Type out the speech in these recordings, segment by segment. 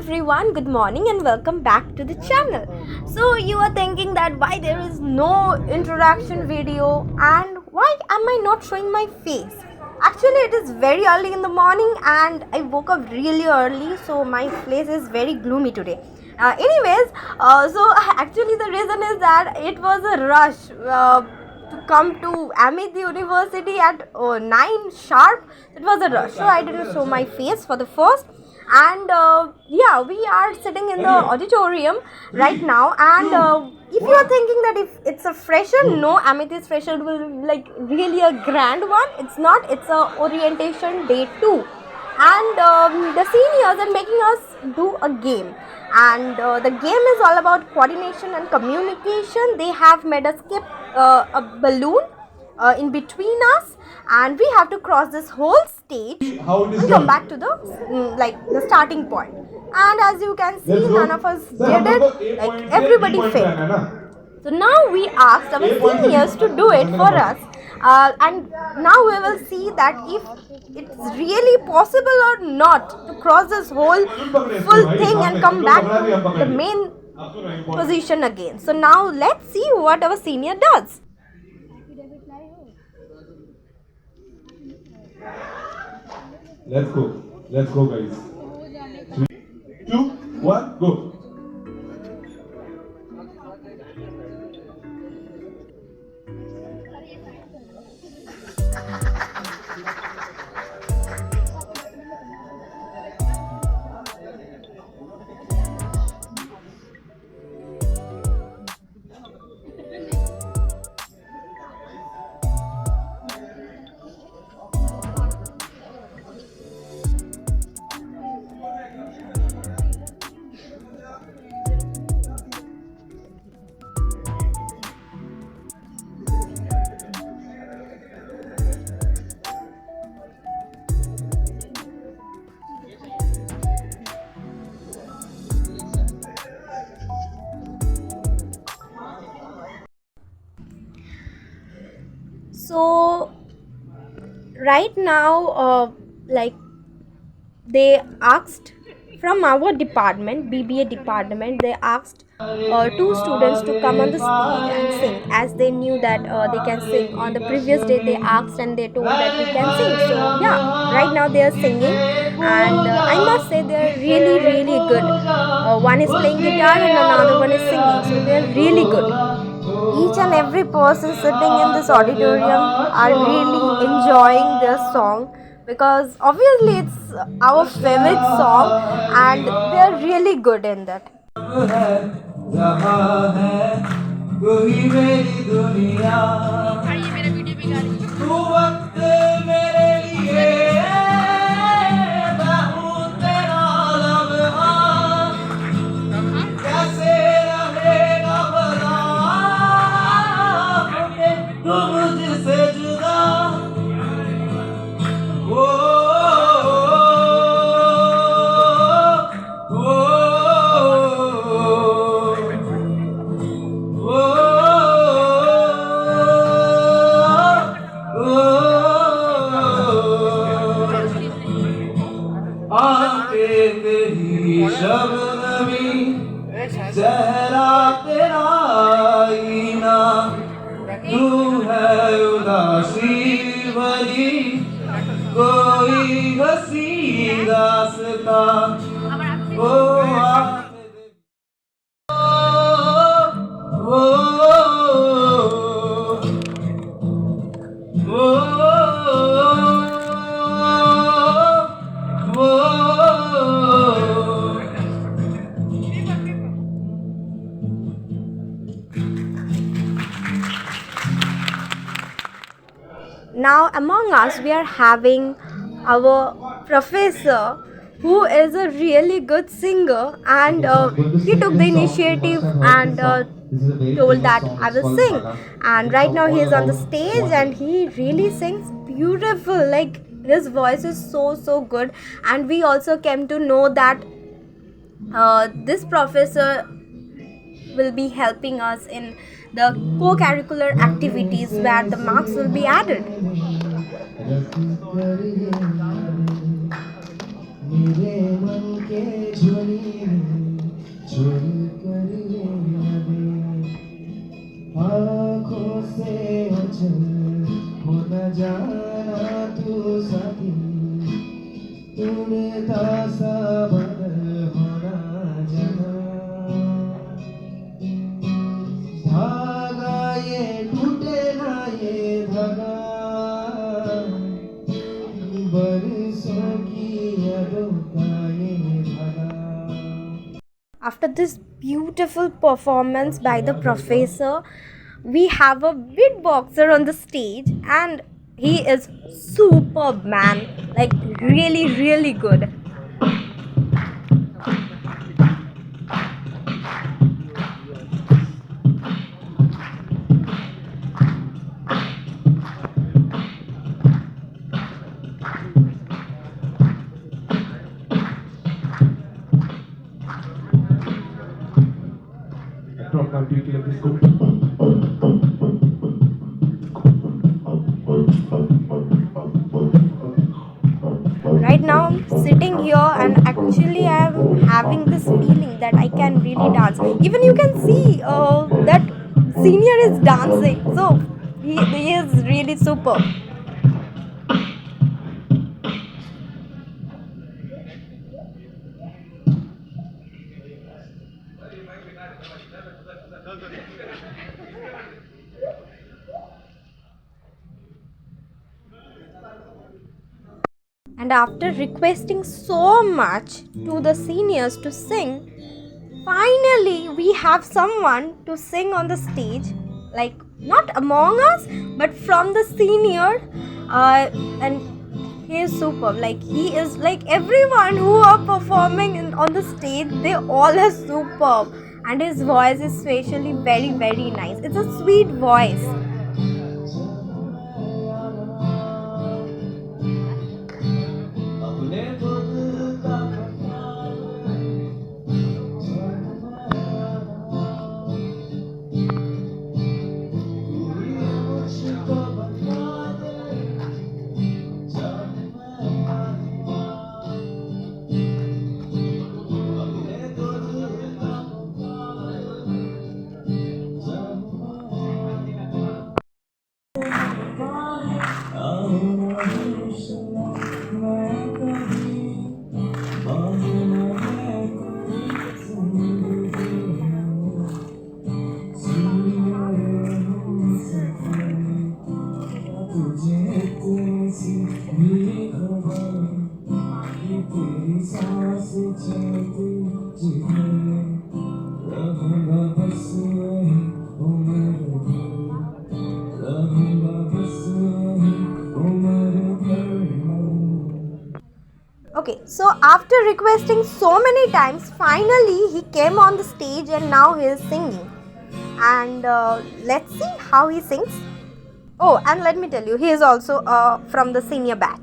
everyone, good morning and welcome back to the channel. So you are thinking that why there is no introduction video and why am I not showing my face? Actually it is very early in the morning and I woke up really early, so my face is very gloomy today. Actually the reason is that it was a rush to come to Amit University at 9 sharp. It was a rush, so I didn't show my face for the first. And we are sitting in the auditorium right now. And if you are thinking that if it's a fresher, no, Amethyst fresher will be like really a grand one. It's not. It's a orientation day 2, and the seniors are making us do a game, and the game is all about coordination and communication. They have made us skip a balloon in between us, and we have to cross this whole stage and come back to the the starting point. And as you can see, none of us did it. Like everybody failed. So now we asked our seniors to do it for us, and now we will see that if it's really possible or not to cross this whole full thing and come back to the main position again. So now let's see what our senior does. Let's go, guys. 3, 2, 1, go. So right now they asked from our department, BBA department, they asked 2 students to come on the stage and sing, as they knew that they can sing. On the previous day they asked and they told that we can sing. So yeah, right now they are singing, and I must say they are really good. One is playing guitar and another one is singing, so they are really good. Each and every person sitting in this auditorium are really enjoying their song, because obviously it's our favorite song and they are really good in that. चेहरा तेरा आईना, तू है उदासी भरी कोई हंसी दास्ता Now among us we are having our professor, who is a really good singer, and he took the initiative and told that I will sing. And right now he is on the stage and he really sings beautiful. Like his voice is so good. And we also came to know that this professor will be helping us in the co-curricular activities where the marks will be added. मेरे मन के झोली में चोरी कर ले दे आँखों से ओझल हो न जाना तू साथी टूटता सा बदल हो न जाना धागा ये टूटे ना ये धागा बरसों की यादों का ये धागा After this beautiful performance by the professor, we have a beatboxer on the stage, and he is superb, man. Like, really, really good. Drop down deep like this. Go. Right now, I'm sitting here, and actually, I am having this feeling that I can really dance. Even you can see that senior is dancing, so he is really superb. And after requesting so much to the seniors to sing, finally we have someone to sing on the stage, like not among us, but from the senior, and he is superb. Like, he is like everyone who are performing on the stage, they all are superb, and his voice is especially very, very nice. It's a sweet voice. अपने खुद का मुझको बता दे जब मैं अपने खुद का Okay, so after requesting so many times, finally he came on the stage and now he is singing. And let's see how he sings. Oh, and let me tell you, he is also from the senior batch.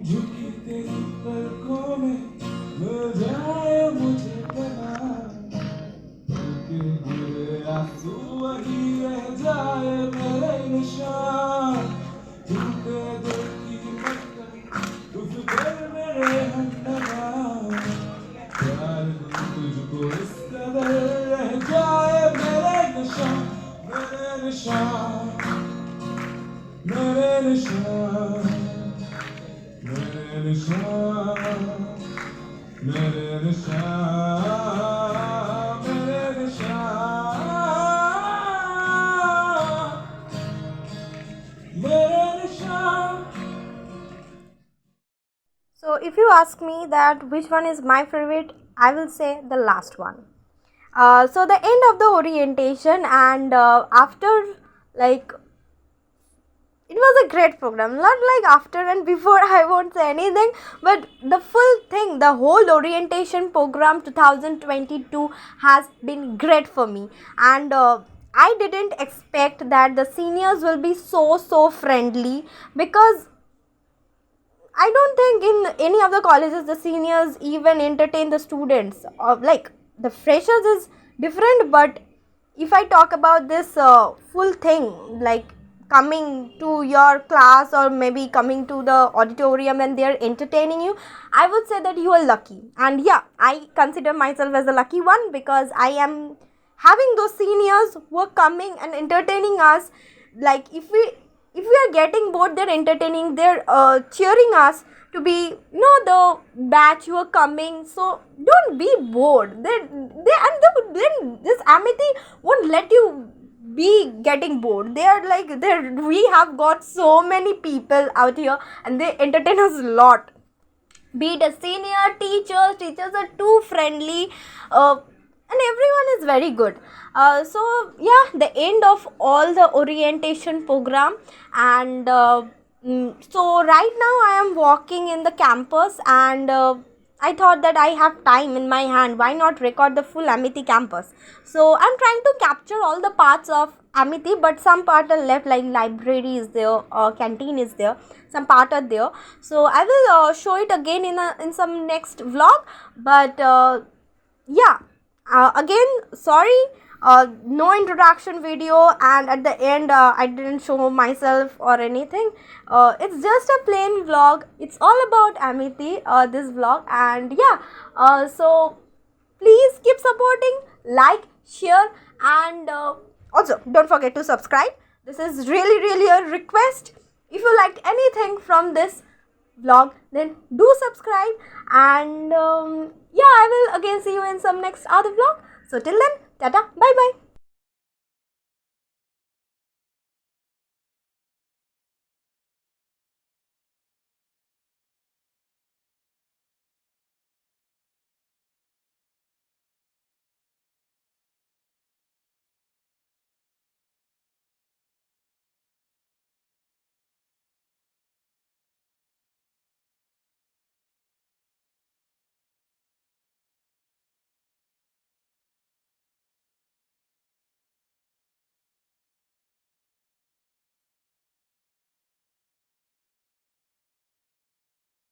झुकी तेरी पलकों में मिल जाए मुझे पना के गिरे आंसू वही रह जाए मेरे निशान टूटे दिल की पत्थर उस दिल मेरे हमदमा प्यार तुझको इस कदर रह जाए मेरे निशान मेरे निशान मेरे निशान मेरे निशान मेरे निशान मेरे निशान मेरे निशान. So, if you ask me that which one is my favorite, I will say the last one. So, the end of the orientation, and after, like, it was a great program. Not like after and before, I won't say anything, but the full thing, the whole orientation program 2022 has been great for me. And I didn't expect that the seniors will be so friendly, because I don't think in any of the colleges the seniors even entertain the students. Like the freshers is different, but if I talk about this full thing, like coming to your class or maybe coming to the auditorium and they're entertaining you, I would say that you are lucky. And yeah, I consider myself as a lucky one because I am having those seniors who are coming and entertaining us. Like if we are getting bored, they're entertaining, they're cheering us to be, the batch who are coming. So don't be bored. Then this Amity won't let you be getting bored. They are like, we have got so many people out here and they entertain us a lot. Be it a senior, teachers are too friendly, and everyone is very good. So yeah, the end of all the orientation program, and so right now I am walking in the campus, and I thought that I have time in my hand, why not record the full Amity campus. So I'm trying to capture all the parts of Amity, but some part are left, like library is there, canteen is there, some part are there. So I will show it again in some next vlog. But yeah, again sorry, no introduction video, and at the end I didn't show myself or anything. It's just a plain vlog. It's all about Amity, this vlog. And yeah, so please keep supporting, like, share, and also don't forget to subscribe. This is really a request. If you liked anything from this vlog, then do subscribe. And yeah, I will again see you in some next other vlog. So till then, tata, bye bye.